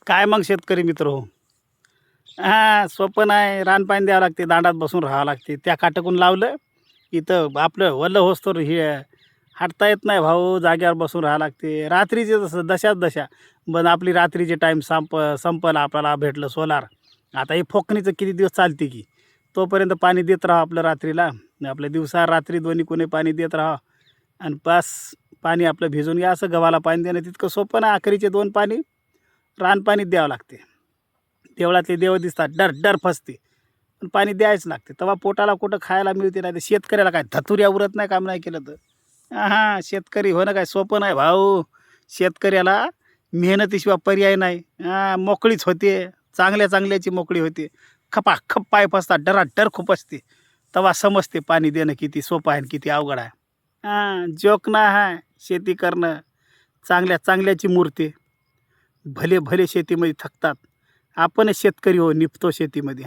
काय मग शेतकरी मित्र हो. हां, सोपं नाही. रानपाणी द्यावं लागते, दांडात बसून राहावं लागते. त्या काटकून लावलं, इथं आपलं वल्लं होईस्तोवर हे हटता येत नाही भाऊ, जागेवर बसून राहावं लागते. रात्रीचे तसं दशाच दशा. पण आपली रात्रीचे टाईम संपला, आपल्याला भेटलं सोलार. आता हे फोकणीचं किती दिवस चालते की. तोपर्यंत पाणी देत राहावं आपलं रात्रीला. आपल्या दिवसा रात्री दोन्ही कोणी पाणी देत राहावं आणि बस पाणी आपलं भिजून घ्या. असं गव्हाला पाणी देणं तितकं सोपं नाही. अखेरीचे 2 पाणी रानपाणीच द्यावं लागते. देवळातले देव दिसतात, डर फसते. पण पाणी द्यायच लागते. तेव्हा पोटाला कुठं खायला मिळते, नाही तर शेतकऱ्याला काय धतुऱ्या उरत नाही काम नाही केलं तर. हां, शेतकरी होणं काय सोपं नाही भाऊ. शेतकऱ्याला मेहनतीशिवाय पर्याय नाही. मोकळीच होते. चांगल्याची मोकळी होते. खपाखप पाय फसतात, डराडर खूप असते. तेव्हा समजते पाणी देणं किती सोपं आहे आणि किती अवघड आहे. जोक नाही आहे शेती करणं. चांगल्याची मूर्ती. भले शेतीमध्ये थकतात. आपणच शेतकरी हो, निपतो शेतीमध्ये.